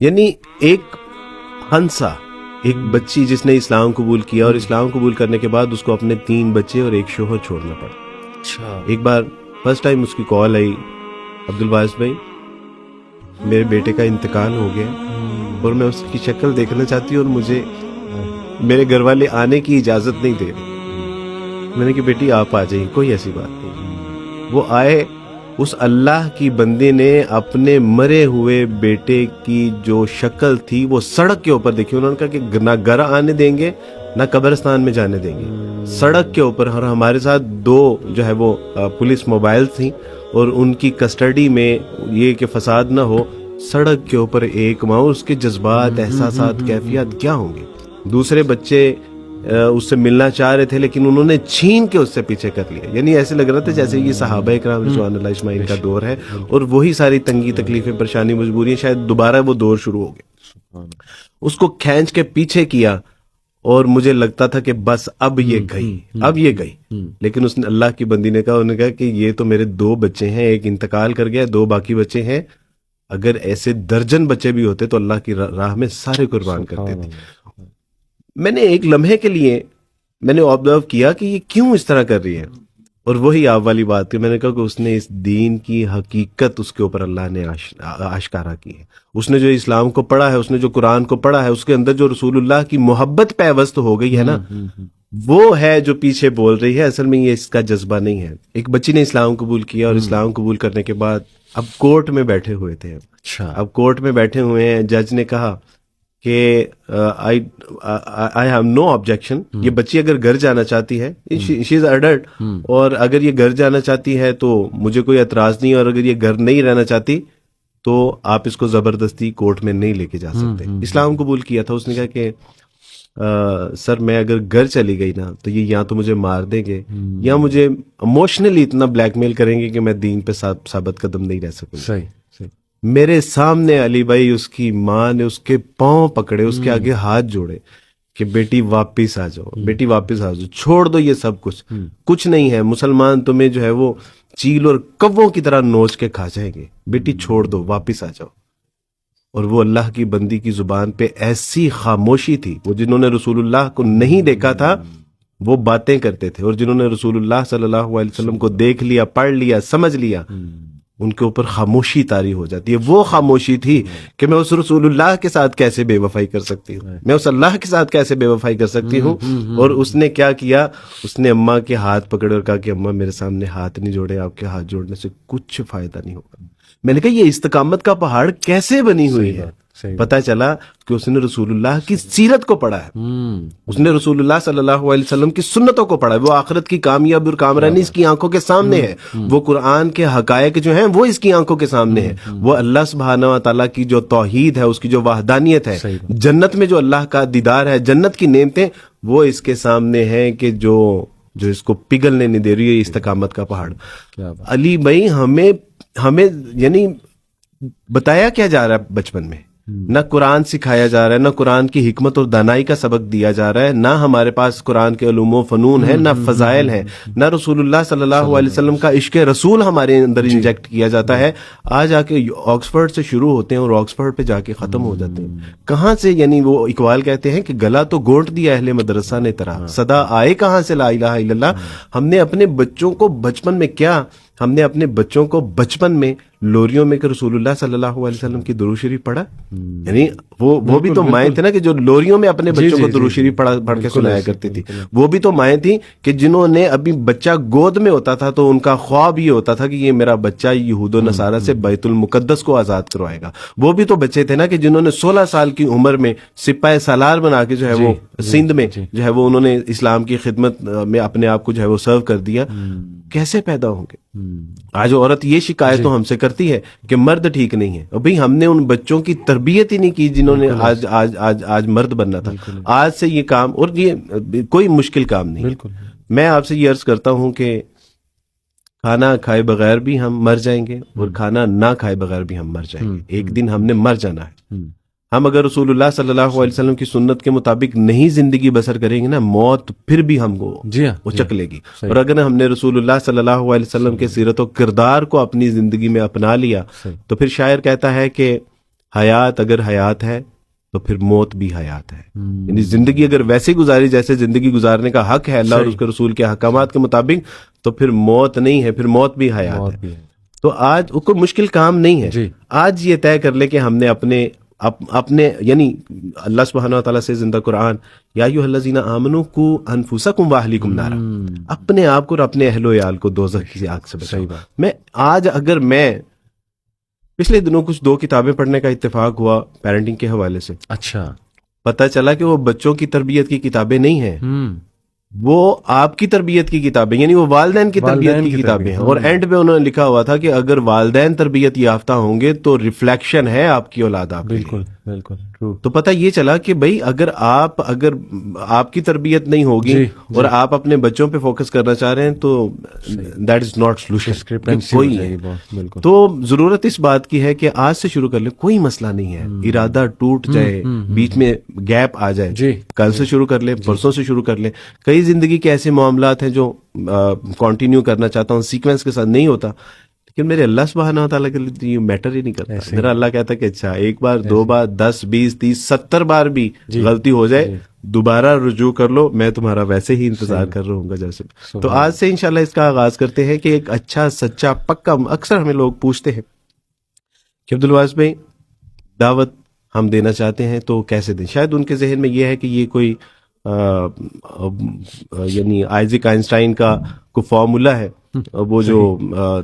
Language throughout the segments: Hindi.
यानी एक हंसा, एक बच्ची जिसने इस्लाम कबूल किया और इस्लाम कबूल करने के बाद उसको अपने 3 बच्चे और एक शोहर छोड़ना पड़ा। अच्छा। एक बार फर्स्ट टाइम उसकी कॉल आई, अब्दुल वारिस भाई मेरे बेटे का इंतकाल हो गया और मैं उसकी शक्ल देखना चाहती हूँ और मुझे मेरे घर वाले आने की इजाजत नहीं दे रहे। मैंने कहा बेटी आप आ जाइए, कोई ऐसी बात नहीं। वो आए, उस अल्लाह की बंदी ने अपने मरे हुए बेटे की जो शक्ल थी वो सड़क के ऊपर देखी। उन्होंने कहा कि ना घर आने देंगे ना कब्रिस्तान में जाने देंगे, सड़क के ऊपर। और हमारे साथ 2 जो है वो पुलिस मोबाइल थी और उनकी कस्टडी में ये कि फसाद ना हो, सड़क के ऊपर एक माँ, उसके जज्बात, एहसासात, कैफियत क्या होंगे। दूसरे बच्चे उससे मिलना चाह रहे थे लेकिन उन्होंने छीन के उससे पीछे कर लिया। यानी ऐसे लग रहा था जैसे ये सहाबा इकराम रिज़वानुल्लाह अजमईन का दौर है और वही सारी तंगी तकलीफें, परेशानी, मजबूरियां, शायद दोबारा वो दौर शुरू हो गया। उसको खींच के पीछे किया और मुझे लगता था कि बस अब ये गई। लेकिन उसने, अल्लाह की बंदी ने कहा, उन्होंने कहा कि ये तो मेरे 2 बच्चे हैं, एक इंतकाल कर गया, 2 बाकी बच्चे हैं। अगर ऐसे दर्जन बच्चे भी होते तो अल्लाह की राह में सारे कुर्बान करते थे। मैंने एक लम्हे के लिए मैंने ऑब्जर्व किया कि ये क्यों इस तरह कर रही है, और वही आप वाली बात थी। मैंने कहा कि उसने इस दीन की हकीकत उसके ऊपर अल्लाह ने आश्कारा की है। उसने जो इस्लाम को पढ़ा है, उसने जो कुरान को पढ़ा है, उसके अंदर जो रसूलुल्लाह की मोहब्बत पैवस्त हो गई है ना, वो है जो पीछे बोल रही है। असल में ये इसका जज्बा नहीं है। एक बच्ची ने इस्लाम कबूल किया और इस्लाम कबूल करने के बाद अब कोर्ट में बैठे हुए थे। अच्छा। अब कोर्ट में बैठे हुए हैं, जज ने कहा कि आई हैव नो ऑब्जेक्शन। ये बच्ची अगर घर जाना चाहती है, शी इज अडल्ट, और अगर ये घर जाना चाहती है तो मुझे कोई एतराज नहीं है, और अगर ये घर नहीं रहना चाहती तो आप इसको जबरदस्ती कोर्ट में नहीं लेके जा सकते। इस्लाम कबूल किया था। उसने कहा कि सर मैं अगर घर चली गई ना तो ये या तो मुझे मार देंगे या मुझे इमोशनली इतना ब्लैकमेल करेंगे कि मैं दीन पे साबित कदम नहीं रह सकूंगा। सही सही। मेरे सामने अली भाई, उसकी माँ ने उसके पांव पकड़े, उसके आगे हाथ जोड़े कि बेटी वापिस आ जाओ, बेटी वापिस आ जाओ, छोड़ दो ये सब कुछ नहीं है। मुसलमान तुम्हें जो है वो चील और कव्वों की तरह नोच के खा जाएंगे, बेटी छोड़ दो, वापिस आ जाओ। और वो अल्लाह की बंदी की जुबान पे ऐसी खामोशी थी। वो जिन्होंने रसूलुल्लाह को नहीं देखा था वो बातें करते थे, और जिन्होंने रसूलुल्लाह सल्लल्लाहु अलैहि वसल्लम को देख लिया, पढ़ लिया, समझ लिया, उनके ऊपर खामोशी तारी हो जाती है। वो खामोशी थी कि मैं उस रसूलुल्लाह के साथ कैसे बेवफाई कर सकती हूँ, मैं उस अल्लाह के साथ कैसे बेवफाई कर सकती हूँ। और उसने क्या किया, उसने अम्मा के हाथ पकड़े और कहा कि अम्मा मेरे सामने हाथ नहीं जोड़े, आपके हाथ जोड़ने से कुछ फायदा नहीं होगा। मैंने कहा ये इस्तकामत का पहाड़ कैसे बनी हुई है। पता चला कि उसने रसूलुल्लाह की सीरत को पढ़ा है, उसने रसूलुल्लाह सल्लल्लाहु अलैहि वसल्लम की सुन्नतों को पढ़ा है। वो आखिरत की कामयाबी और कामरानी इसकी आंखों के सामने है। वो कुरान के हकायक जो हैं वो इसकी आंखों के सामने है। वो अल्लाह सुब्हानहू व तआला की जो तौहीद है, उसकी जो वहदानियत है, जन्नत में जो अल्लाह का दीदार है, जन्नत की नेमतें, वो इसके सामने है कि जो इसको पिघलने नहीं दे रही है इस्तकामत का पहाड़। अली भाई हमें यानी बताया क्या जा रहा है बचपन में, ना कुरान सिखाया जा रहा है, ना कुरान की हिकमत और दानाई का सबक दिया जा रहा है, ना हमारे पास कुरान के उलूम व फनून है, ना फजाइल है, ना रसूलुल्लाह सल्लल्लाहु अलैहि वसल्लम का इश्क रसूल हमारे अंदर इंजेक्ट किया जाता है। आज आके ऑक्सफोर्ड से शुरू होते हैं और ऑक्सफोर्ड पे जाके खत्म हो जाते हैं। कहाँ से, यानी वो इकबाल कहते हैं कि गला तो गोंट दिया अहले मदरसा ने तरह, सदा आए कहाँ से ला इलाहा इल्लल्लाह। हमने अपने बच्चों को बचपन में क्या, हमने अपने बच्चों को बचपन में लोरियों में रसूलुल्लाह सल्लल्लाहु अलैहि वसल्लम की दुरूद शरीफ पढ़ा। यानी वो भी तो माएँ थी ना कि जो लोरियों में अपने बच्चों को दुरूद शरीफ पढ़ के सुनाया करती थी। वो भी तो माएँ थी कि जिन्होंने अभी बच्चा गोद में होता था तो उनका ख्वाब ये होता था कि ये मेरा बच्चा यहूद और नसारा से बैतुल मुकद्दस को आजाद करवाएगा। वो भी तो बच्चे थे ना कि जिन्होंने 16 साल की उम्र में सिपाही सालार बना के जो है वो सिंध में जो है वो उन्होंने इस्लाम की खिदमत में अपने आप को जो है वो सर्व कर दिया। कैसे पैदा होंगे? आज औरत ये शिकायत तो हमसे करती है कि मर्द ठीक नहीं है। अभी हमने उन बच्चों की तरबियत ही नहीं की जिन्होंने आज आज आज आज मर्द बनना था। आज से ये काम, और ये कोई मुश्किल काम नहीं। मैं आपसे ये अर्ज करता हूं कि खाना खाए बगैर भी हम मर जाएंगे और खाना ना खाए बगैर भी हम मर जाएंगे। एक दिन हमने मर जाना है। हम अगर रसूलुल्लाह सल्लल्लाहु अलैहि वसल्लम की सुन्नत के मुताबिक नहीं जिंदगी बसर करेंगे ना, मौत फिर भी हमको वो चक लेगी। और अगर हमने रसूलुल्लाह सल्लल्लाहु अलैहि वसल्लम के सीरत और किरदार को अपनी जिंदगी में अपना लिया तो फिर शायर कहता है कि हयात अगर हयात है तो फिर मौत भी हयात है। यानी जिंदगी अगर वैसे गुजारी जैसे जिंदगी गुजारने का हक है अल्लाह और उसके रसूल के अहकामात के मुताबिक, तो फिर मौत नहीं है, फिर मौत भी हयात है। तो आज कोई मुश्किल काम नहीं है। आज ये तय कर ले कि हमने अपने यानी अल्लाह सुब्हानहू व तआला से जिंदा कुरान, या अय्युहल्लज़ीना आमनू कू अनफुसकुम व अहलीकुम नारा, अपने आप को और अपने अहलो याल को दोज़ख की आग से बचाओ। मैं पिछले दिनों कुछ 2 किताबें पढ़ने का इत्तेफाक हुआ पेरेंटिंग के हवाले से। अच्छा। पता चला कि वो बच्चों की तरबियत की किताबें नहीं हैं, वो आपकी तरबियत की किताबें, यानी वो वालिदैन की तरबियत की किताबें हैं। और एंड पे उन्होंने लिखा हुआ था कि अगर वालिदैन तरबियत याफ्ता होंगे तो रिफ्लेक्शन है आपकी औलाद आपके। बिल्कुल बिल्कुल ट्रू। तो पता ये चला कि भाई अगर आपकी तरबियत नहीं होगी और आप अपने बच्चों पे फोकस करना चाह रहे हैं तो दैट इज नॉट सोल्यूशन कोई है। तो जरूरत इस बात की है कि आज से शुरू कर ले, कोई मसला नहीं है। इरादा टूट जाए, बीच में गैप आ जाए, कल से शुरू कर ले, परसों से शुरू कर ले। कई जिंदगी के ऐसे मामलात हैं जो कंटिन्यू करना चाहता हूँ, सीक्वेंस के साथ नहीं होता, लेकिन मेरे अल्लाह सुब्हानहू व तआला के लिए ये मैटर ही नहीं करता। मेरा अल्लाह कहता है कि अच्छा एक बार, 2 बार, 10, 20, 30, 70 बार भी गलती हो जाए, दोबारा रुजू कर लो, मैं तुम्हारा वैसे ही इंतजार कर रहा हूँ जैसे। तो आज से इंशाल्लाह इसका आगाज करते हैं कि एक अच्छा सच्चा पक्का, अक्सर हमें लोग पूछते हैं कि अब्दुल वासिफ भाई दावत हम देना चाहते हैं तो कैसे दें। शायद उनके जहन में ये है कि ये कोई यानी आइजैक आइंस्टाइन का कोई फॉर्मूला है, वो जो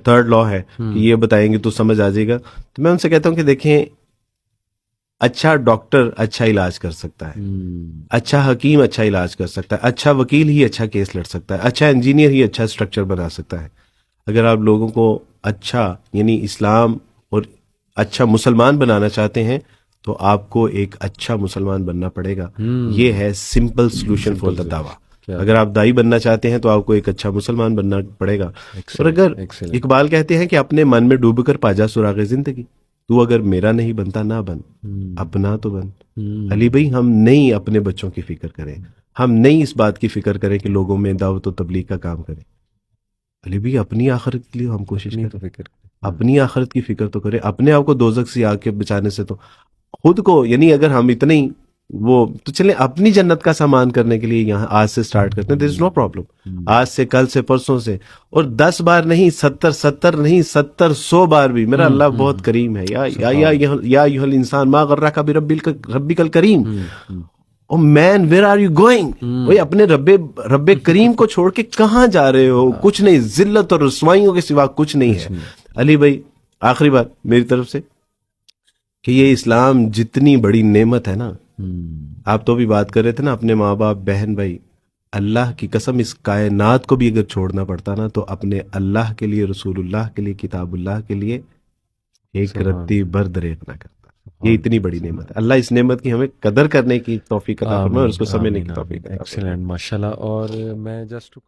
3rd लॉ है कि ये बताएंगे तो समझ आ जाएगा। तो मैं उनसे कहता हूं कि देखें, अच्छा डॉक्टर अच्छा इलाज कर सकता है, अच्छा हकीम अच्छा इलाज कर सकता है, अच्छा वकील ही अच्छा केस लड़ सकता है, अच्छा इंजीनियर ही अच्छा स्ट्रक्चर बना सकता है। अगर आप लोगों को अच्छा यानी इस्लाम और अच्छा मुसलमान बनाना चाहते हैं तो आपको एक अच्छा मुसलमान बनना पड़ेगा। ये है सिंपल सोल्यूशन फॉर द दावा। अगर आप दाई बनना चाहते हैं तो आपको एक अच्छा मुसलमान बनना पड़ेगा। और अगर इकबाल कहते हैं कि अपने मन में डूबकर पाजा सुरागे जिंदगी, तू अगर मेरा नहीं बनता ना बन, अपना तो बन। अली भाई हम नहीं अपने बच्चों की फिक्र करें, हम नहीं इस बात की फिक्र करें कि लोगों में दावत और तबलीग का काम करें। अली भाई अपनी आखिरत के लिए हम कोशिश करें, अपनी आखिरत की फिक्र तो करें। अपने आप को दोजख से आग के बचाने से तो खुद को, यानी अगर हम इतने ही वो, तो चलें अपनी जन्नत का सामान करने के लिए यहाँ आज से स्टार्ट करते हैं। There is no problem. आज से, कल से, परसों से, और 10 बार नहीं, 70 नहीं, 70 100 बार भी। मेरा अल्लाह बहुत करीम है। या युहल इंसान मा गर्रका बिरब्बिकल करीम। O man where are you going, भाई अपने रब्बे करीम को छोड़ के कहाँ जा रहे हो? कुछ नहीं, जिल्लत और रुसवाइयों के सिवा कुछ नहीं है। अली भाई आखिरी बात मेरी तरफ से कि ये इस्लाम जितनी बड़ी नेमत है ना, आप तो भी बात कर रहे थे ना अपने माँ बाप, बहन भाई, अल्लाह की कसम इस कायनात को भी अगर छोड़ना पड़ता ना तो अपने अल्लाह के लिए, रसूलुल्लाह के लिए, किताबुल्लाह के लिए एक रत्ती भर दरेक ना करता। ये इतनी बड़ी नेमत है। अल्लाह इस नेमत की हमें कदर करने की तौफीक अता फरमाए और उसको समझने की तौफीक अता फरमाए। एक्सीलेंट, माशाल्लाह। और मैं जस्ट